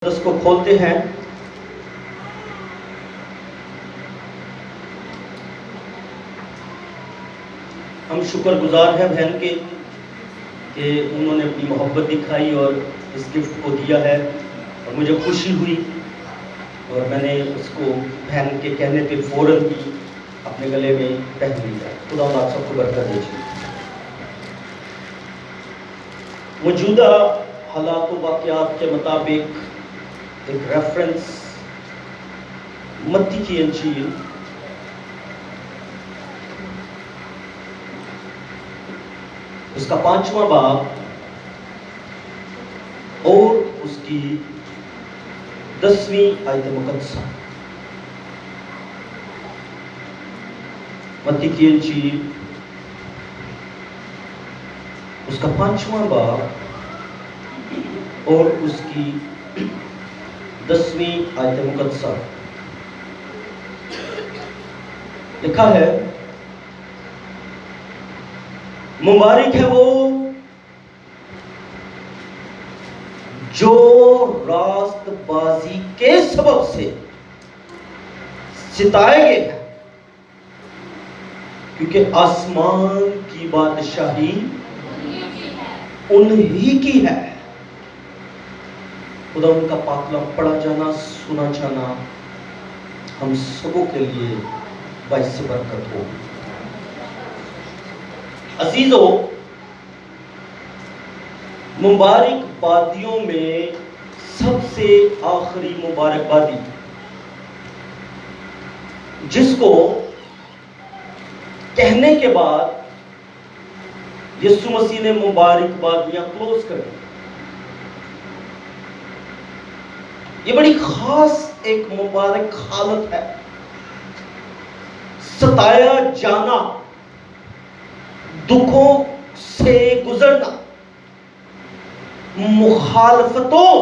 اس کو کھولتے ہیں۔ ہم شکر گزار ہیں بہن کے کہ انہوں نے اپنی محبت دکھائی اور اس گفٹ کو دیا ہے، اور مجھے خوشی ہوئی اور میں نے اس کو بہن کے کہنے پہ فوراً ہی اپنے گلے میں پہن لیا۔ خدا آپ سب کو برکت دیجیے۔ موجودہ حالات و واقعات کے مطابق ایک ریفرنس متی کی انجیل اس کا 5واں باب اور اس کی 10ویں آیت مقدسہ۔ متی کی انجیل اس کا 5واں باب اور اس کی 10ویں آیت مقدسہ۔ لکھا ہے، مبارک ہے وہ جو راست بازی کے سبب سے ستائے گئے ہیں، کیونکہ آسمان کی بادشاہی انہی کی ہے۔ خدا ان کا پاک کلام پڑھا جانا، سنا جانا ہم سبوں کے لیے باعث برکت ہو۔ عزیزو، مبارک بادیوں میں سب سے آخری مبارک بادی جس کو کہنے کے بعد یسوع مسیح نے مبارک بادیاں کلوز کر دی، یہ بڑی خاص ایک مبارک حالت ہے۔ ستایا جانا، دکھوں سے گزرنا، مخالفتوں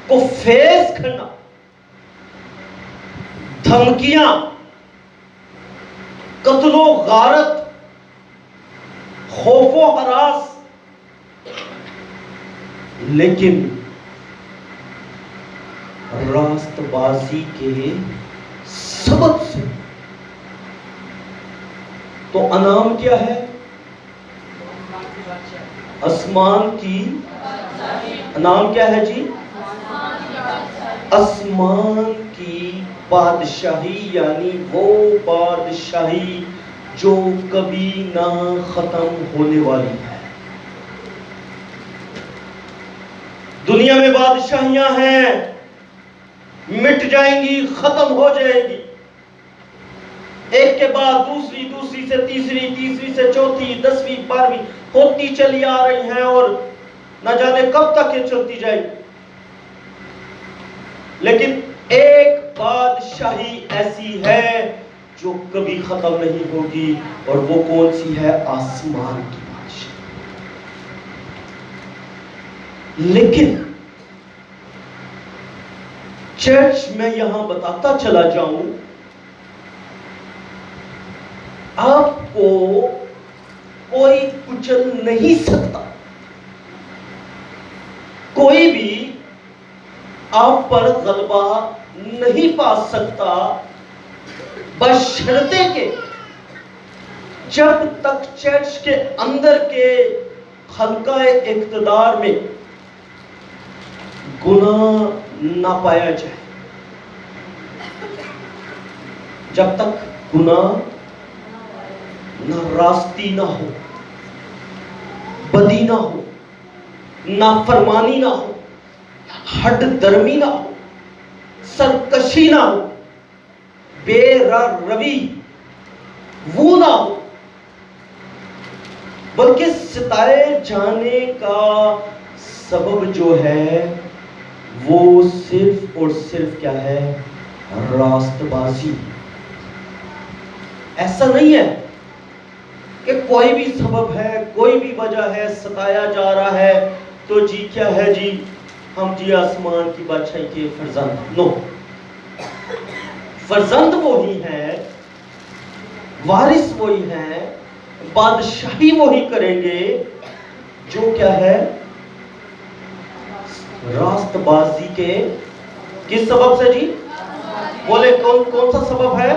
کو فیس کرنا، دھمکیاں، قتل و غارت، خوف و ہراس، لیکن راست بازی کے سبب سے۔ تو انعام کیا ہے؟ آسمان کی انعام کیا ہے جی؟ آسمان کی بادشاہی، یعنی وہ بادشاہی جو کبھی نہ ختم ہونے والی ہے۔ دنیا میں بادشاہیاں ہیں، مٹ جائیں گی، ختم ہو جائیں گی، ایک کے بعد دوسری، دوسری سے تیسری، تیسری سے چوتھی، 10ویں 12ویں ہوتی چلی آ رہی ہیں، اور نہ جانے کب تک یہ چلتی جائے گی۔ لیکن ایک بادشاہی ایسی ہے جو کبھی ختم نہیں ہوگی، اور وہ کون سی ہے؟ آسمان کی بادشاہی۔ لیکن چرچ میں یہاں بتاتا چلا جاؤں، آپ کو کوئی کچل نہیں سکتا، کوئی بھی آپ پر غلبہ نہیں پا سکتا، بشرطے کہ جب تک چرچ کے اندر کے حلقہ اقتدار میں گناہ نہ پایا جائے، جب تک گناہ نہ راستی نہ ہو، بدی نہ ہو، نافرمانی نہ ہو، ہڈ درمی نہ ہو، سرکشی نہ ہو، بے روی وہ نہ ہو، بلکہ ستائے جانے کا سبب جو ہے وہ صرف اور صرف کیا ہے؟ راست بازی۔ ایسا نہیں ہے کہ کوئی بھی سبب ہے، کوئی بھی وجہ ہے، ستایا جا رہا ہے تو جی کیا ہے جی، ہم جی آسمان کی بادشاہی کے فرزند۔ نو، فرزند وہی ہیں، وارث وہی ہیں، بادشاہی وہی کریں گے جو کیا ہے؟ راست بازی کے کس سبب سے جی؟ بولے کون سا سبب ہے؟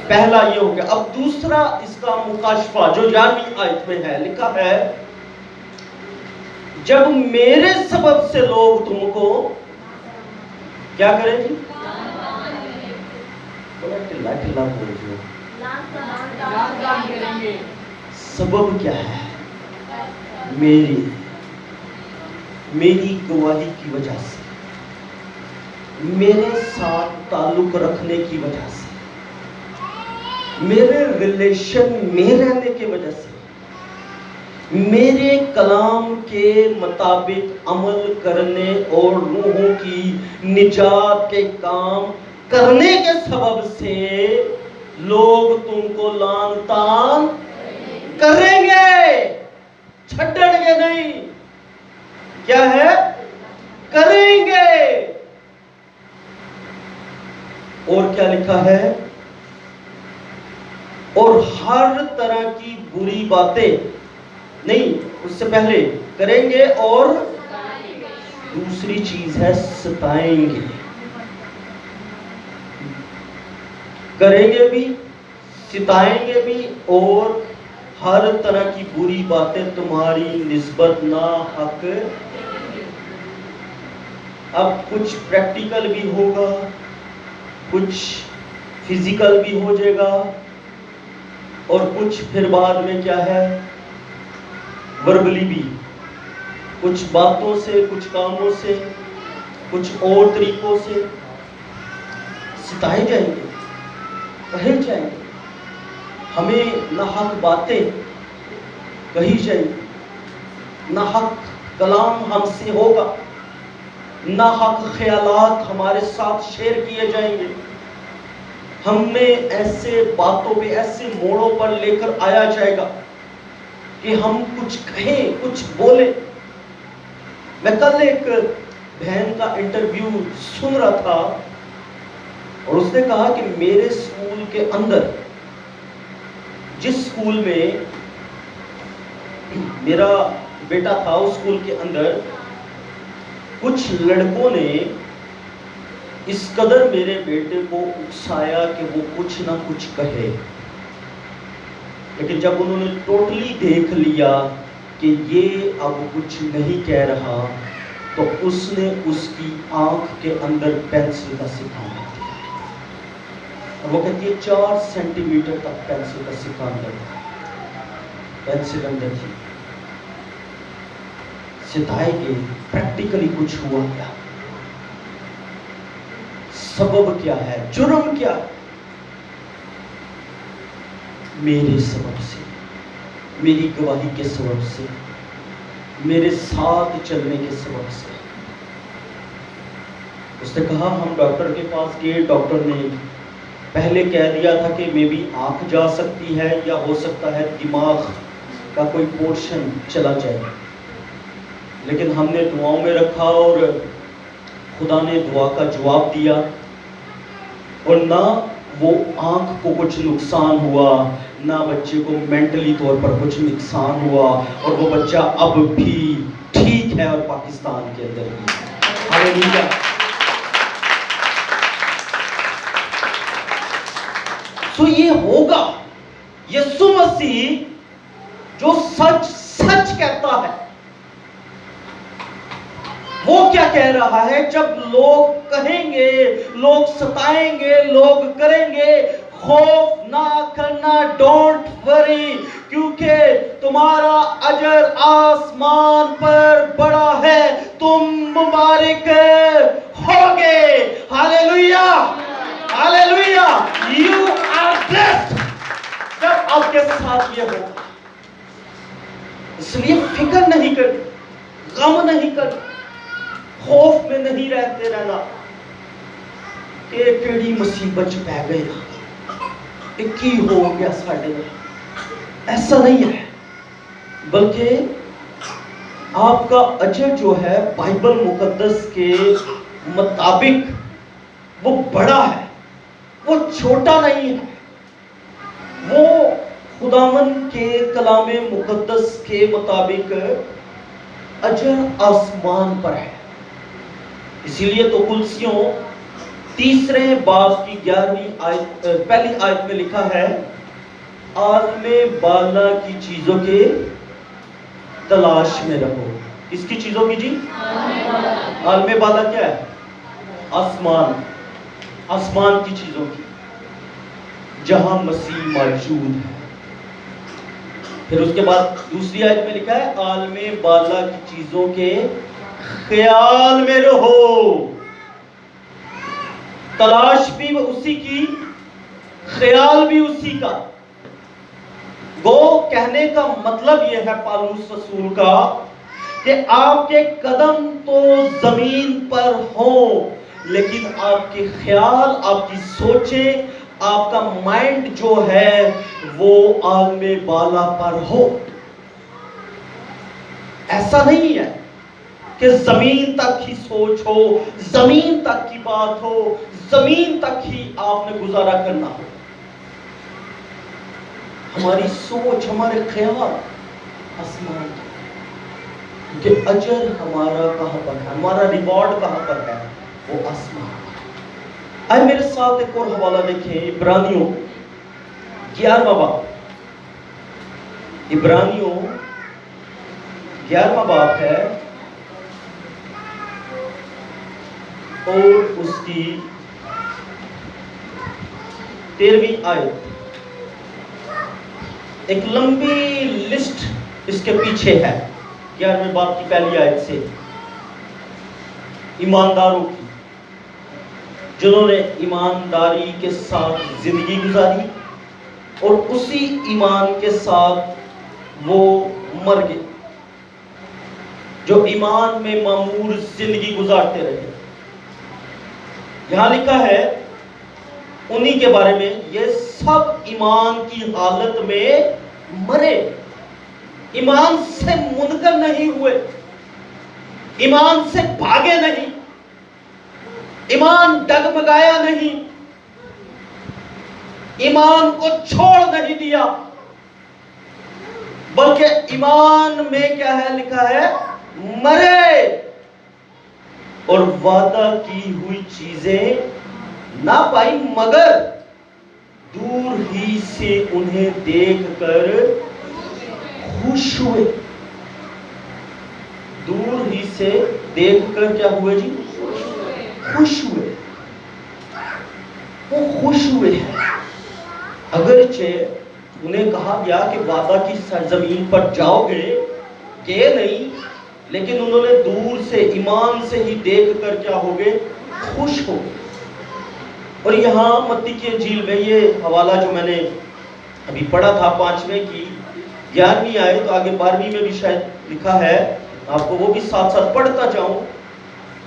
پہلا یہ ہو گیا. اب دوسرا اس کا مکاشفہ جو 11ویں آیت میں ہے، لکھا ہے جب میرے سبب سے لوگ تم کو کیا کریں گے؟ بولا ٹلا ٹلا بول جو سبب کیا ہے؟ میری گواہی کی وجہ سے، میرے ساتھ تعلق رکھنے کی وجہ سے، میرے ریلیشن میں رہنے کی وجہ سے، میرے کلام کے مطابق عمل کرنے اور روحوں کی نجات کے کام کرنے کے سبب سے لوگ تم کو لعن طعن کریں گے، چھڈیں گے نہیں. کیا ہے؟ کریں گے. اور کیا لکھا ہے؟ اور ہر طرح کی بری باتیں، نہیں اس سے پہلے کریں گے، اور دوسری چیز ہے ستائیں گے. کریں گے بھی، ستائیں گے بھی، اور ہر طرح کی بری باتیں تمہاری نسبت ناحق. اب کچھ پریکٹیکل بھی ہوگا، کچھ فزیکل بھی ہو جائے گا، اور کچھ پھر بعد میں کیا ہے، وربلی بھی، کچھ باتوں سے، کچھ کاموں سے، کچھ اور طریقوں سے ستائے جائیں گے، کہے جائیں گے. ہمیں ناحق باتیں کہی جائیں گی، ناحق کلام ہم سے ہوگا، ناحق خیالات ہمارے ساتھ شیئر کیے جائیں گے. ہمیں ایسے باتوں پہ، ایسے موڑوں پر لے کر آیا جائے گا کہ ہم کچھ کہیں، کچھ بولیں. میں کل ایک بہن کا انٹرویو سن رہا تھا، اور اس نے کہا کہ میرے اسکول کے اندر، جس اسکول میں میرا بیٹا تھا، اس اسکول کے اندر کچھ لڑکوں نے اس قدر میرے بیٹے کو اکسایا کہ وہ کچھ نہ کچھ کہے. لیکن جب انہوں نے ٹوٹلی دیکھ لیا کہ یہ اب کچھ نہیں کہہ رہا، تو اس نے اس کی آنکھ کے اندر پینسل کا سکہ مار دیا. اور وہ کہتی ہے 4 سینٹی میٹر تک پینسل کا سکہ اندر تھا، پینسل اندر تھی. ستائے گے، پریکٹیکلی کچھ ہوا کیا؟ سبب کیا ہے؟ جرم کیا ہے؟ میرے سبب سے، میری گواہی کے سبب سے، میرے ساتھ چلنے کے سبب سے. اس نے کہا ہم ڈاکٹر کے پاس گئے، ڈاکٹر نے پہلے کہہ دیا تھا کہ میں بھی آنکھ جا سکتی ہے، یا ہو سکتا ہے دماغ کا کوئی پورشن چلا جائے. لیکن ہم نے دعاؤں میں رکھا، اور خدا نے دعا کا جواب دیا، اور نہ وہ آنکھ کو کچھ نقصان ہوا، نہ بچے کو مینٹلی طور پر کچھ نقصان ہوا، اور وہ بچہ اب بھی ٹھیک ہے، اور پاکستان کے اندر بھی. ہاللیلویا. سو یہ ہوگا. یسوع مسیح جو سچ سچ کہتا ہے، وہ کیا کہہ رہا ہے؟ جب لوگ کہیں گے، لوگ ستائیں گے، لوگ کریں گے، خوف نہ کرنا، ڈونٹ وری، کیونکہ تمہارا اجر آسمان پر بڑا ہے، تم مبارک ہوگے. ہاللیلویا، ہاللیلویا. یو آر بلیسڈ جب آپ کے ساتھ یہ ہوگا. اس لیے فکر نہیں کرنی، غم نہیں کرنا، خوف میں نہیں رہتے رہنا کہ کیڑی مصیبت چ پی گئے نا، کی ہو گیا ساڈے. ایسا نہیں ہے، بلکہ آپ کا اجر جو ہے بائبل مقدس کے مطابق وہ بڑا ہے، وہ چھوٹا نہیں ہے. وہ خداوند کے کلام مقدس کے مطابق اجر آسمان پر ہے. اسی لیے تو کلسیوں تیسرے باب کی 11ویں آیت پہلی آیت میں لکھا ہے عالم بالا کی چیزوں کے تلاش میں رہو. کس کی چیزوں کی جی؟ عالم بالا کیا ہے؟ آسمان. آسمان کی چیزوں کی جہاں مسیح موجود ہے. پھر اس کے بعد دوسری آیت میں لکھا ہے عالم بالا کی چیزوں کے خیال میں رہو. تلاش بھی اسی کی، خیال بھی اسی کا. گو کہنے کا مطلب یہ ہے پالوس رسول کا کہ آپ کے قدم تو زمین پر ہوں لیکن آپ کے خیال، آپ کی سوچیں، آپ کا مائنڈ جو ہے وہ عالم بالا پر ہو. ایسا نہیں ہے کہ زمین تک ہی سوچ ہو، زمین تک کی بات ہو، زمین تک ہی آپ نے گزارا کرنا ہو. ہماری سوچ، ہمارے خیال آسمان کی، کیونکہ اجر ہمارا کہاں پر ہے، ہمارا ریوارڈ کہاں پر ہے؟ وہ آسمان. آئے میرے ساتھ ایک اور حوالہ دیکھیں، عبرانیوں 11واں باب. عبرانیوں 11واں باب ہے اور اس کی 13ویں آیت. ایک لمبی لسٹ اس کے پیچھے ہے 11ویں باب کی پہلی آیت سے ایمانداروں کی، جنہوں نے ایمانداری کے ساتھ زندگی گزاری اور اسی ایمان کے ساتھ وہ مر گئے، جو ایمان میں معمور زندگی گزارتے رہے. یہاں لکھا ہے انہی کے بارے میں، یہ سب ایمان کی حالت میں مرے، ایمان سے منکر نہیں ہوئے، ایمان سے بھاگے نہیں، ایمان ڈگمگایا نہیں، ایمان کو چھوڑ نہیں دیا، بلکہ ایمان میں کیا ہے لکھا ہے؟ مرے، اور وعدہ کی ہوئی چیزیں نہ پائی مگر دور ہی سے انہیں دیکھ کر خوش ہوئے. دور ہی سے دیکھ کر کیا ہوئے جی؟ خوش ہوئے. وہ خوش ہوئے ہیں، اگرچہ انہیں کہا گیا کہ وعدہ کی سرزمین پر جاؤ گے نہیں، لیکن انہوں نے دور سے ایمان سے ہی دیکھ کر کیا ہو گئے؟ خوش ہو. اور یہاں متی کی انجیل میں یہ حوالہ جو میں نے ابھی پڑھا تھا 5ویں کی 11ویں آیت، آگے 12ویں میں بھی شاید لکھا ہے، آپ کو وہ بھی ساتھ ساتھ پڑھتا جاؤں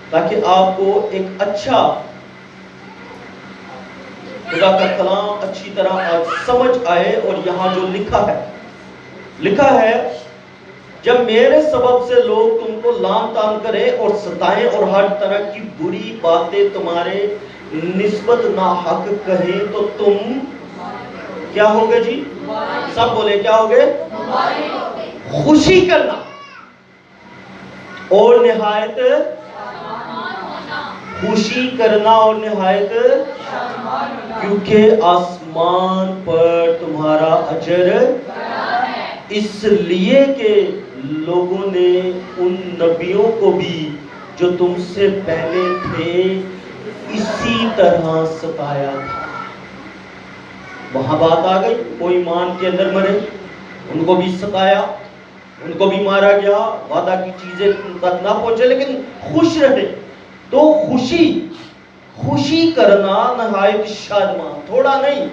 تاکہ آپ کو ایک اچھا خدا کا کلام اچھی طرح آج سمجھ آئے. اور یہاں جو لکھا ہے جب میرے سبب سے لوگ تم کو لعن طعن کریں اور ستائیں اور ہر طرح کی بری باتیں تمہارے نسبت ناحق کہیں تو تم کیا ہوگے جی؟ سب بولے کیا ہوگے؟ خوشی کرنا اور نہایت خوشی کرنا اور نہایت، کیونکہ آسمان پر تمہارا اجر، اس لیے کہ لوگوں نے ان نبیوں کو بھی جو تم سے پہلے تھے اسی طرح ستایا تھا. وہاں بات آ گئی، وہ ایمان کے اندر مرے، ان کو بھی ستایا، ان کو بھی مارا گیا، وعدہ کی چیزیں تک نہ پہنچے لیکن خوش رہے. تو خوشی کرنا نہایت شادمان، تھوڑا نہیں،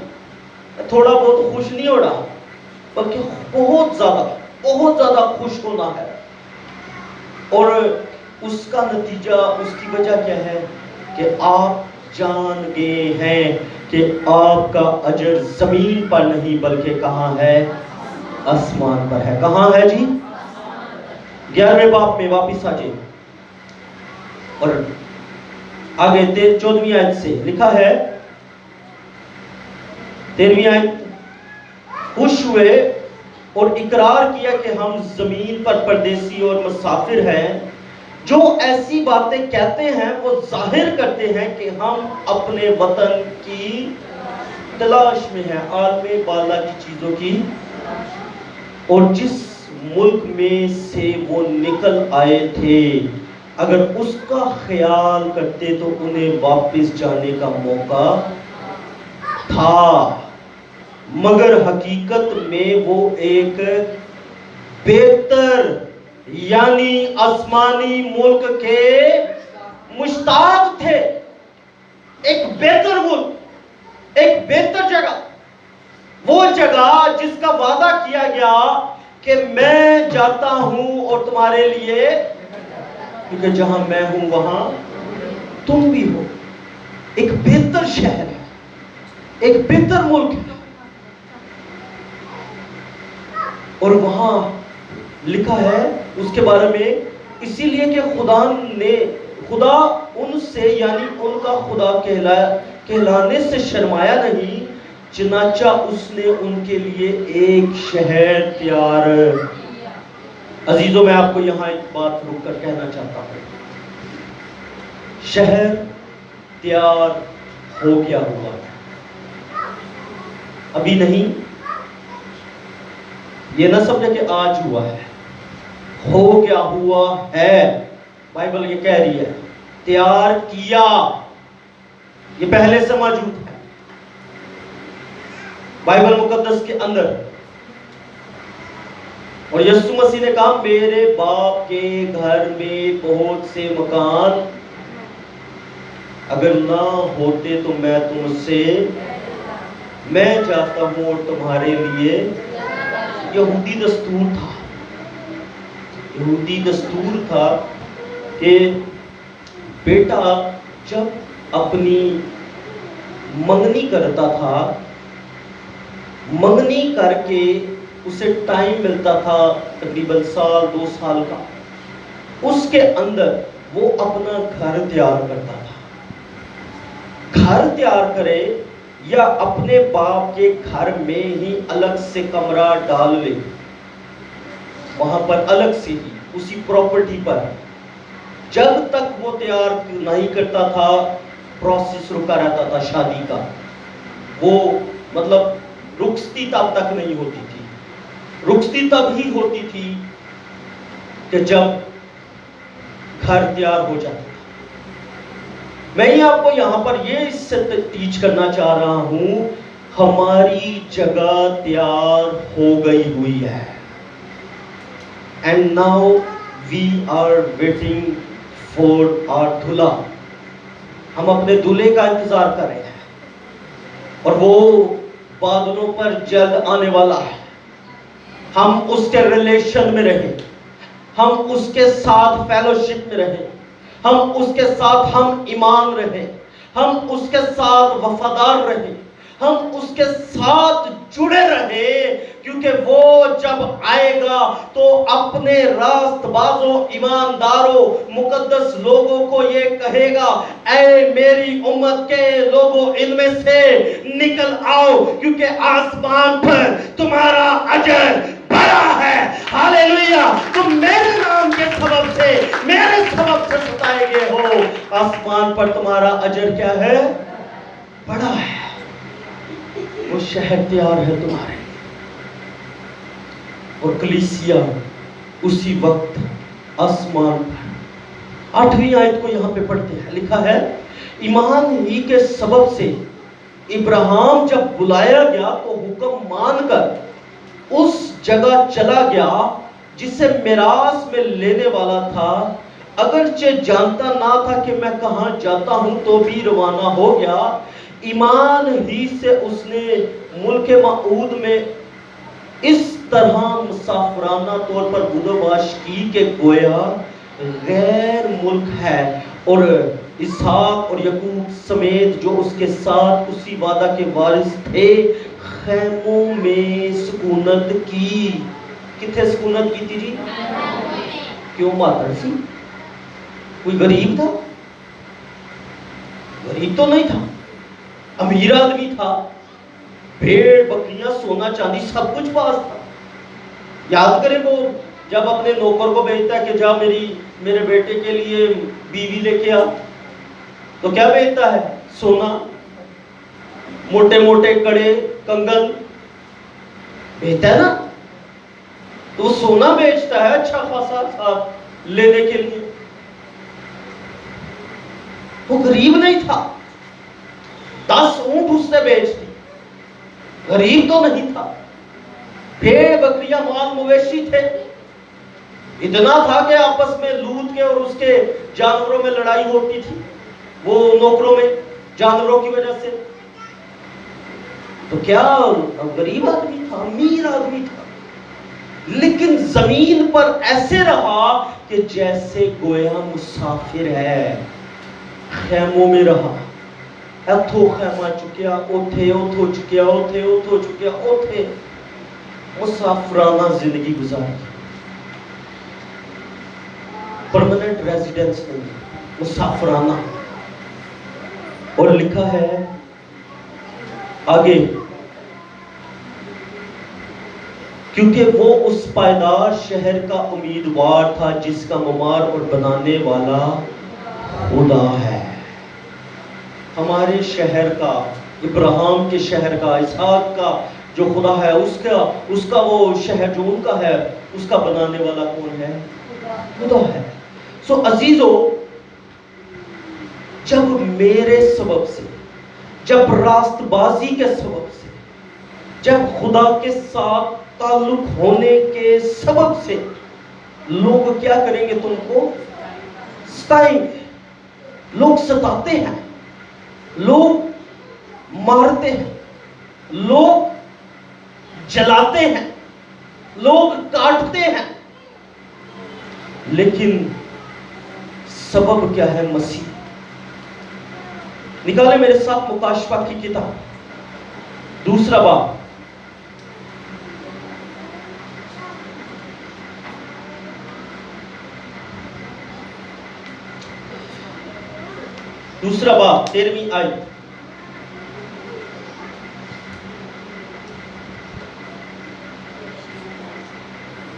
تھوڑا بہت خوش نہیں ہو رہا بلکہ بہت زیادہ خوش ہونا ہے. اور اس کا نتیجہ، اس کی وجہ کیا ہے کہ آپ جان گئے ہیں کہ آپ کا اجر زمین پر نہیں بلکہ کہاں ہے؟ آسمان پر ہے. کہاں ہے جی؟ 11ویں باب میں واپس آ جائیں اور آگے 14ویں آیت سے لکھا ہے، 13ویں آیت، خوش ہوئے اور اقرار کیا کہ ہم زمین پر پردیسی اور مسافر ہیں، جو ایسی باتیں کہتے ہیں وہ ظاہر کرتے ہیں کہ ہم اپنے وطن کی تلاش میں ہیں، عالم بالا کی چیزوں کی، اور جس ملک میں سے وہ نکل آئے تھے اگر اس کا خیال کرتے تو انہیں واپس جانے کا موقع تھا، مگر حقیقت میں وہ ایک بہتر یعنی آسمانی ملک کے مشتاق تھے۔ ایک بہتر ملک، ایک بہتر جگہ، وہ جگہ جس کا وعدہ کیا گیا کہ میں جاتا ہوں اور تمہارے لیے، کیونکہ جہاں میں ہوں وہاں تم بھی ہو۔ ایک بہتر شہر ہے، ایک بہتر ملک ہے، اور وہاں لکھا ہے اس کے بارے میں، اسی لیے کہ خدا ان سے یعنی ان کا خدا کہلانے سے شرمایا نہیں، چنانچہ اس نے ان کے لیے ایک شہر تیار۔ عزیزوں، میں آپ کو یہاں ایک بات رک کر کہنا چاہتا ہوں، شہر تیار ہو گیا ہوا ہے، ابھی نہیں۔ یہ نہ سمجھے کہ آج ہوا ہے، ہو گیا ہوا ہے۔ بائبل یہ کہہ رہی ہے تیار کیا، یہ پہلے سے موجود ہے بائبل مقدس کے اندر۔ اور یسوع مسیح نے کہا میرے باپ کے گھر میں بہت سے مکان اگر نہ ہوتے تو میں جاتا ہوں اور تمہارے لیے۔ یہودی دستور تھا کہ بیٹا جب اپنی منگنی کرتا تھا، منگنی کر کے اسے ٹائم ملتا تھا تقریباً 1-2 سال کا، اس کے اندر وہ اپنا گھر تیار کرتا تھا۔ گھر تیار کرے یا اپنے باپ کے گھر میں ہی الگ سے کمرہ ڈال لے، وہاں پر الگ سے ہی اسی پراپرٹی پر، جب تک وہ تیار نہیں کرتا تھا پروسیس رکا رہتا تھا شادی کا۔ وہ مطلب رخصتی تب تک نہیں ہوتی تھی، رخصتی تب ہی ہوتی تھی کہ جب گھر تیار ہو جاتا تھا۔ میں ہی آپ کو یہاں پر یہ اس سے ٹیچ کرنا چاہ رہا ہوں، ہماری جگہ تیار ہو گئی ہوئی ہے، and now we are waiting for our دلہا۔ ہم اپنے دلہے کا انتظار کر رہے ہیں، اور وہ بادلوں پر جلد آنے والا ہے۔ ہم اس کے ریلیشن میں رہیں، ہم اس کے ساتھ فیلوشپ میں رہیں، ہم اس کے ساتھ ہم ایمان رہیں، ہم اس کے ساتھ وفادار رہیں، ہم اس کے ساتھ جڑے رہیں، کیونکہ وہ جب آئے گا تو اپنے راست بازوں، ایمانداروں، مقدس لوگوں کو یہ کہے گا اے میری امت کے لوگوں ان میں سے نکل آؤ، کیونکہ آسمان پر تمہارا اجر بڑا ہے۔ ہاللیلویہ! تم میرے نام کے سبب سے، میرے سبب سے ستائے گئے ہو، آسمان پر تمہارا اجر کیا ہے؟ بڑا ہے۔ وہ شہر تیار ہے تمہارے، اور کلیسیا اسی وقت آسمان پر۔ 8ویں آیت کو یہاں پہ پڑھتے ہیں، لکھا ہے ایمان ہی کے سبب سے ابراہیم جب بلایا گیا تو حکم مان کر اس جگہ چلا گیا جسے میراث میں لینے والا تھا، اگرچہ جانتا نہ تھا کہ میں کہاں جاتا ہوں، تو بھی روانہ ہو گیا۔ ایمان ہی سے اس نے ملک موعود میں اس طرح مسافرانہ طور پر بدوباش کی کہ گویا غیر ملک ہے، اور اسحاق اور یعقوب سمیت جو اس کے ساتھ اسی وعدہ کے وارث تھے خیموں میں سکونت کی۔ کتنے سکونت کی تھی جی؟ کیوں ماتر سی؟ کوئی غریب تھا؟ غریب تو نہیں تھا، امیر آدمی تھا، بھیڑ بکریاں سونا چاندی سب کچھ پاس تھا، یاد کریں وہ جب اپنے نوکر کو بھیجتا ہے کہ جا میرے بیٹے کے لیے بیوی لے کے آ، تو کیا بھیجتا ہے؟ سونا، موٹے موٹے کڑے، کنگن بھیجتا ہے نا. تو وہ سونا بیچتا ہے اچھا خاصا ساتھ لینے کے لیے. وہ غریب نہیں تھا، 10 اونٹ اس سے بیچتی، غریب تو نہیں تھا. بھیڑ بکریاں مال مویشی تھے، اتنا تھا کہ آپس میں لوط کے اور اس کے جانوروں میں لڑائی ہوتی تھی، وہ نوکروں میں، جانوروں کی وجہ سے. تو کیا غریب آدمی تھا، امیر آدمی تھا، لیکن زمین پر ایسے رہا کہ جیسے گویا مسافر ہے. خیموں میں رہا، اتھو خیمہ چکیا اوتھے، اتھو چکیا اوتھے، اتھو چکیا اوتھے، مسافرانہ زندگی گزاری. پرماننٹ ریزیڈنس نہیں، مسافرانہ. اور لکھا ہے آگے، کیونکہ وہ اس پائیدار شہر کا امیدوار تھا جس کا معمار اور بنانے والا خدا ہے. ہمارے شہر کا، ابراہیم کے شہر کا، اسحاق کا جو خدا ہے، اس کا وہ شہر جو ان کا ہے، اس کا بنانے والا کون ہے؟ خدا ہے. سو عزیزو، جب میرے سبب سے، جب راست بازی کے سبب سے، جب خدا کے ساتھ تعلق ہونے کے سبب سے لوگ کیا کریں گے؟ تم کو ستائیں گے، لوگ ستاتے ہیں، لوگ مارتے ہیں، لوگ جلاتے ہیں، لوگ کاٹتے ہیں، لیکن سبب کیا ہے؟ مسیح. نکالے میرے ساتھ مکاشفہ کی کتاب 2 باب، دوسرا باب 13ویں آیت.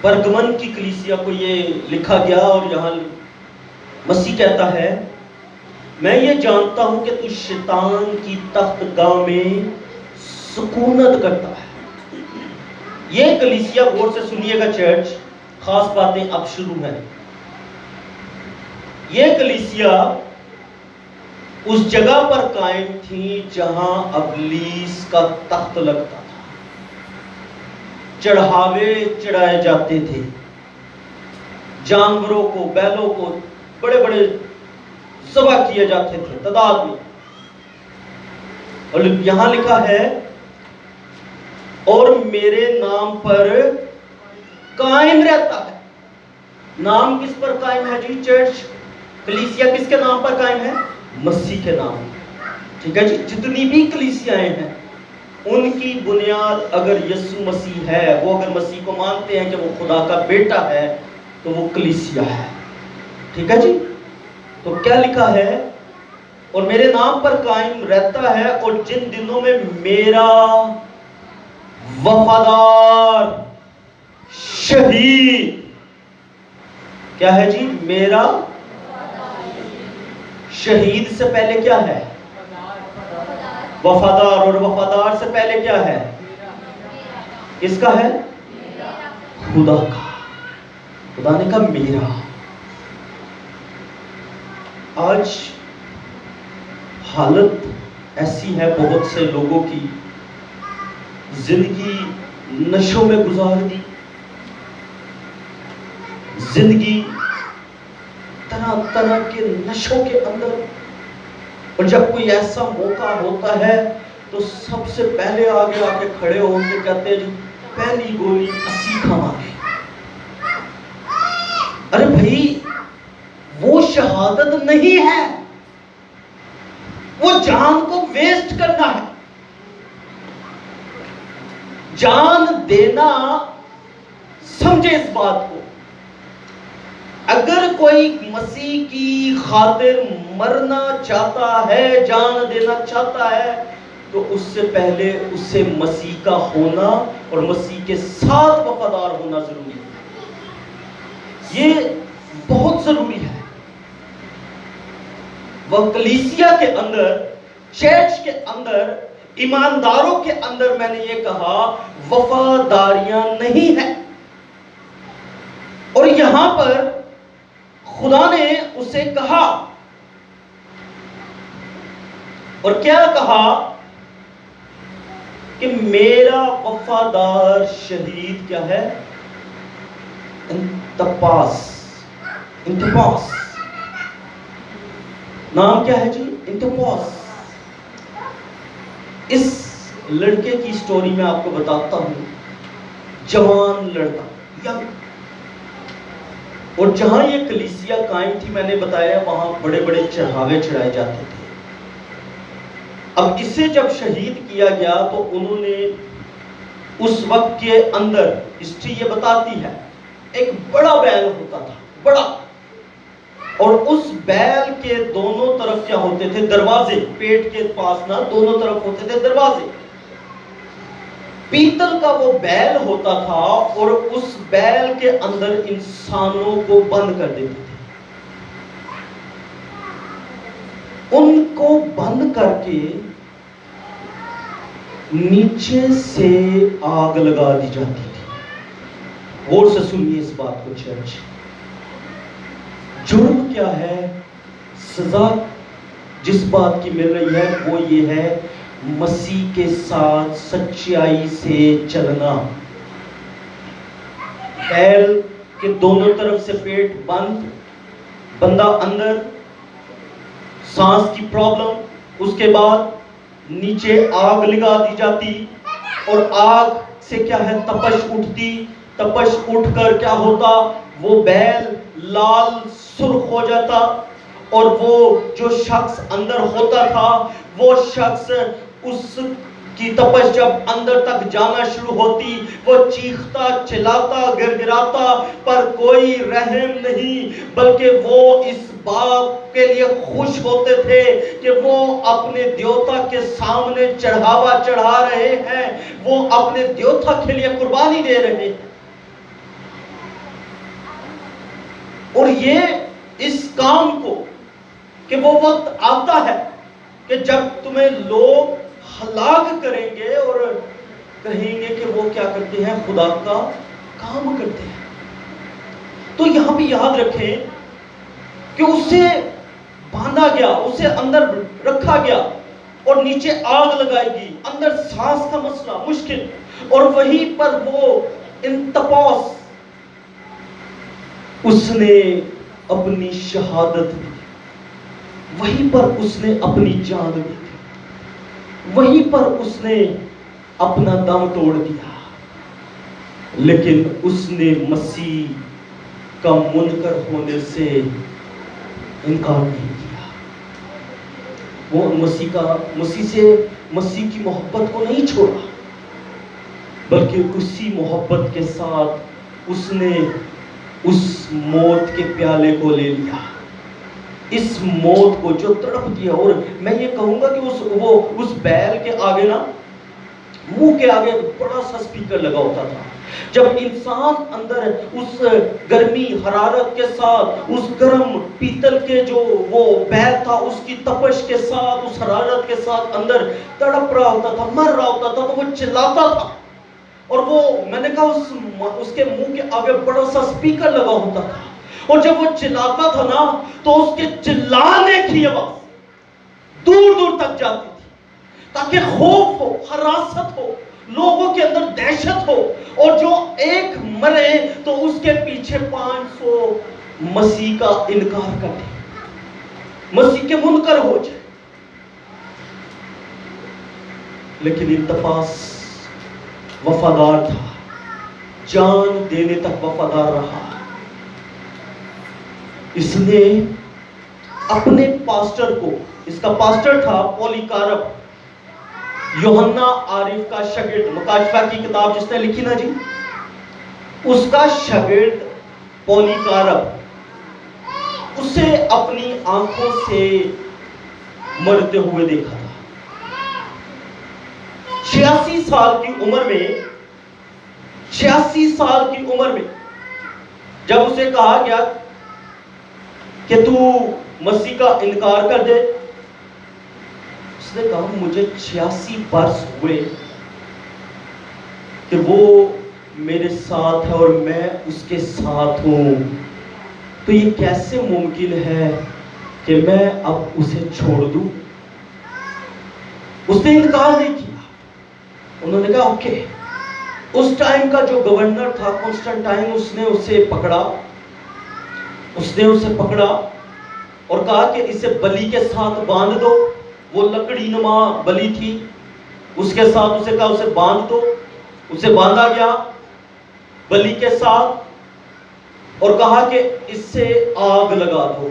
برگمن کی کلیسیا کو یہ لکھا گیا، اور یہاں مسیح کہتا ہے، میں یہ جانتا ہوں کہ تو شیطان کی تخت گاہ میں سکونت کرتا ہے. یہ کلیسیا، غور سے سنیے گا چرچ، خاص باتیں اب شروع ہیں. یہ کلیسیا اس جگہ پر قائم تھی جہاں ابلیس کا تخت لگتا تھا، چڑھاوے چڑھائے جاتے تھے، جانوروں کو، بیلوں کو بڑے بڑے ذبح کیے جاتے تھے تعداد میں. اور یہاں لکھا ہے، اور میرے نام پر قائم رہتا ہے. نام کس پر قائم ہے جی؟ چرچ، کلیسیا کس کے نام پر قائم ہے؟ مسیح کے نام. ٹھیک ہے جی. جتنی بھی کلیسیاں ہیں ان کی بنیاد اگر یسوع مسیح ہے، وہ اگر مسیح کو مانتے ہیں کہ وہ خدا کا بیٹا ہے، تو وہ کلیسیا ہے. ٹھیک ہے جی. تو کیا لکھا ہے؟ اور میرے نام پر قائم رہتا ہے، اور جن دنوں میں میرا وفادار شہید، کیا ہے جی؟ میرا شہید سے پہلے کیا ہے؟ وفادار. اور وفادار سے پہلے کیا ہے؟ کس کا ہے؟ خدا کا. خدا نے کہا میرا. آج حالت ایسی ہے، بہت سے لوگوں کی زندگی نشوں میں گزار دی، زندگی طرح طرح کے نشوں کے اندر. اور جب کوئی ایسا موقع ہوتا ہے تو سب سے پہلے آگے آ کے کھڑے ہو کے کہتے ہیں جی پہلی گولی 80 کھاوا گے. ارے بھائی، وہ شہادت نہیں ہے، وہ جان کو ویسٹ کرنا ہے. جان دینا، سمجھے اس بات کو. اگر کوئی مسیح کی خاطر مرنا چاہتا ہے، جان دینا چاہتا ہے، تو اس سے پہلے اسے مسیح کا ہونا اور مسیح کے ساتھ وفادار ہونا ضروری ہے. یہ بہت ضروری ہے. وہ کلیسیا کے اندر، چرچ کے اندر، ایمانداروں کے اندر میں نے یہ کہا وفاداریاں نہیں ہیں. اور یہاں پر خدا نے اسے کہا، اور کیا کہا کہ میرا وفادار شہید کیا ہے؟ انتپاس. انتپاس نام کیا ہے جی؟ انتپاس. اس لڑکے کی سٹوری میں آپ کو بتاتا ہوں. جوان لڑکا، ینگ. اور جہاں یہ کلیسیا قائم تھی میں نے بتایا وہاں بڑے بڑے چڑھاوے چڑھائے جاتے تھے. اب اسے جب شہید کیا گیا تو انہوں نے اس وقت کے اندر، ہسٹری یہ بتاتی ہے، ایک بڑا بیل ہوتا تھا، بڑا. اور اس بیل کے دونوں طرف کیا ہوتے تھے؟ دروازے. پیٹ کے پاس نہ، دونوں طرف ہوتے تھے دروازے. پیتل کا وہ بیل ہوتا تھا اور اس بیل کے اندر انسانوں کو بند کر دیتے تھے. ان کو بند کر کے نیچے سے آگ لگا دی جاتی تھی. غور سے سنیے اس بات کو چرچ. جرم کیا ہے؟ سزا جس بات کی مل رہی ہے وہ یہ ہے مسیح کے ساتھ سچائی سے چلنا. بیل کے دونوں طرف سے پیٹ بند، بندہ اندر، سانس کی پرابلم، اس کے بعد نیچے آگ لگا دی جاتی اور آگ سے کیا ہے؟ تپش اٹھتی. تپش اٹھ کر کیا ہوتا؟ وہ بیل لال سرخ ہو جاتا اور وہ جو شخص اندر ہوتا تھا وہ شخص، اس کی تپش جب اندر تک جانا شروع ہوتی وہ چیختا، چلاتا، گڑگڑاتا، پر کوئی رحم نہیں، بلکہ وہ اس بات کے لیے خوش ہوتے تھے کہ وہ اپنے دیوتا کے سامنے چڑھاوا چڑھا رہے ہیں، وہ اپنے دیوتا کے لیے قربانی دے رہے ہیں. اور یہ اس کام کو کہ وہ وقت آتا ہے کہ جب تمہیں لوگ ہلاک کریں گے اور کہیں گے کہ وہ کیا کرتے ہیں؟ خدا کا کام کرتے ہیں. تو یہاں بھی یاد رکھیں کہ اسے باندھا گیا، اسے اندر رکھا گیا اور نیچے آگ لگائی گئی، اندر سانس کا مسئلہ مشکل، اور وہیں پر وہ انتپاس، اس نے اپنی شہادت دی. وہیں پر اس نے اپنی جان دی تھی. وہیں پر اس نے اپنا دم توڑ دیا. لیکن اس نے مسیح کا منکر ہونے سے انکار نہیں کیا. وہ مسیح کی محبت کو نہیں چھوڑا، بلکہ اسی محبت کے ساتھ اس نے اس موت کے پیالے کو لے لیا، اس موت کو جو تڑپ دیا. اور میں یہ کہوں گا کہ اس بیل کے آگے نا، منہ کے آگے بڑا سا سپیکر لگا ہوتا تھا. جب انسان اندر اس گرمی حرارت کے ساتھ، اس گرم پیتل کے جو وہ بیل تھا اس کی تپش کے ساتھ، اس حرارت کے ساتھ اندر تڑپ رہا ہوتا تھا، مر رہا ہوتا تھا، تو وہ چلاتا تھا. اور وہ میں نے کہا اس کے منہ کے آگے بڑا سا سپیکر لگا ہوتا تھا، اور جب وہ چلاتا تھا نا تو اس کے چلانے کی آواز دور دور تک جاتی تھی، تاکہ خوف ہو، ہراست ہو، لوگوں کے اندر دہشت ہو، اور جو ایک مرے تو اس کے پیچھے 500 مسیح کا انکار کر دے، مسیح کے منکر ہو جائے. لیکن انتپاس وفادار تھا، جان دینے تک وفادار رہا. اس نے اپنے پاسٹر کو، اس کا پاسٹر تھا پولیکارپ، یوحنا عارف کا شاگرد، مکاشفہ کی کتاب جس نے لکھی نا جی، اس کا شاگرد پولیکارپ، اسے اپنی آنکھوں سے مرتے ہوئے دیکھا تھا. 86 سال کی عمر میں 86 سال کی عمر میں جب اسے کہا گیا کہ تو مسیح کا انکار کر دے، اس نے کہا مجھے 86 برس ہوئے کہ وہ میرے ساتھ ہے اور میں اس کے ساتھ ہوں، تو یہ کیسے ممکن ہے کہ میں اب اسے چھوڑ دوں؟ اس نے انکار نہیں کیا۔ انہوں نے کہا اوکے۔ اس ٹائم کا جو گورنر تھا کنسٹنٹائن، اس نے اسے پکڑا اور کہا کہ اسے بلی کے ساتھ باندھ دو۔ وہ لکڑی نما بلی تھی، اس کے ساتھ اسے کہا اسے باندھ دو۔ اسے باندھا گیا بلی کے ساتھ اور کہا کہ اس سے آگ لگا دو۔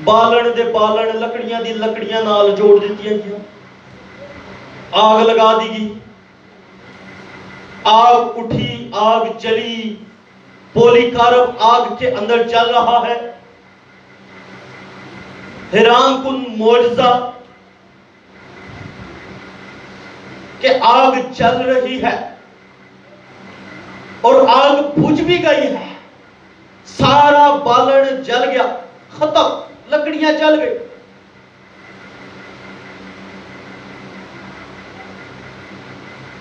بالن دے بالن، لکڑیاں دی لکڑیاں نال جوڑ دیتیاں گیا، آگ لگا دی گئی۔ آگ اٹھی، آگ جلی، پولی کارب آگ کے اندر جل رہا ہے۔ حیران کن معجزہ کہ آگ جل رہی ہے اور آگ بجھ بھی گئی ہے، سارا بالن جل گیا، ختم، لکڑیاں جل گئی۔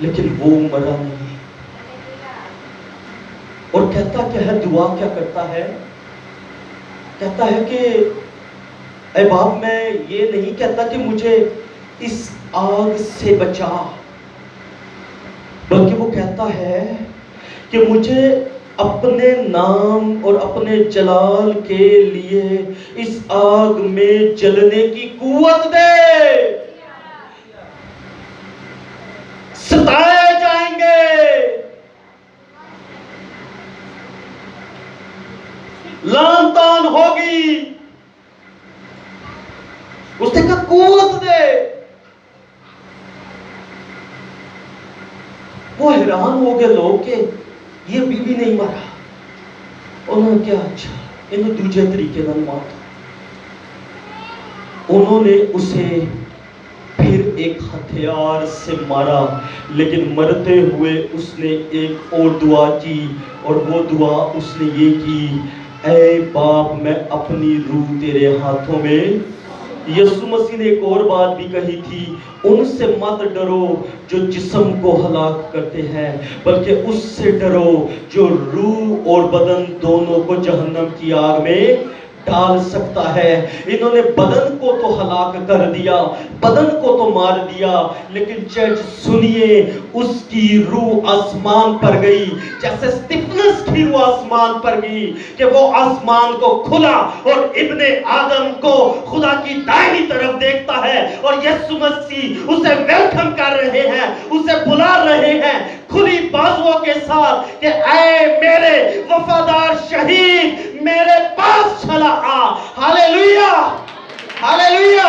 لیکن وہ مرا نہیں اور کہتا کیا ہے، دعا کیا کرتا ہے؟ کہتا ہے کہ اے باپ، میں یہ نہیں کہتا کہ مجھے اس آگ سے بچا، بلکہ وہ کہتا ہے کہ مجھے اپنے نام اور اپنے جلال کے لیے اس آگ میں جلنے کی قوت دے۔ ستائے جائیں گے، لان تان ہوگی، اس نے کہا قوت دے۔ وہ حیران ہو گئے لوگ کہ یہ بھی نہیں مرا۔ انہوں نے کیا اچھا انہوں دوجے طریقے نال مارا۔ انہوں نے اسے پھر ایک ہتھیار سے مارا، لیکن مرتے ہوئے اس نے ایک اور دعا کی، اور وہ دعا اس نے یہ کی، اے باپ میں اپنی روح تیرے ہاتھوں میں۔ یسوع مسیح نے ایک اور بات بھی کہی تھی، ان سے مت ڈرو جو جسم کو ہلاک کرتے ہیں، بلکہ اس سے ڈرو جو روح اور بدن دونوں کو جہنم کی آگ میں ڈال سکتا ہے۔ انہوں نے بدن کو تو ہلاک کر دیا، بدن کو تو مار دیا، لیکن چرچ سنیے، اس کی روح آسمان پر گئی، جیسے اسٹیفنس کی روح آسمان پر گئی کہ وہ آسمان کو کھلا اور ابن آدم کو خدا کی دائنی طرف دیکھتا ہے، اور یسوع مسیح اسے ویلکم کر رہے ہیں، اسے بلا رہے ہیں کھلی بازوؤں کے ساتھ کہ اے میرے وفادار شہید، میرے پاس چلا آ۔ ہاللیلویہ، ہاللیلویہ۔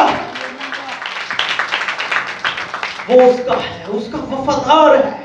وہ اس کا ہے، اس کا وفادار ہے۔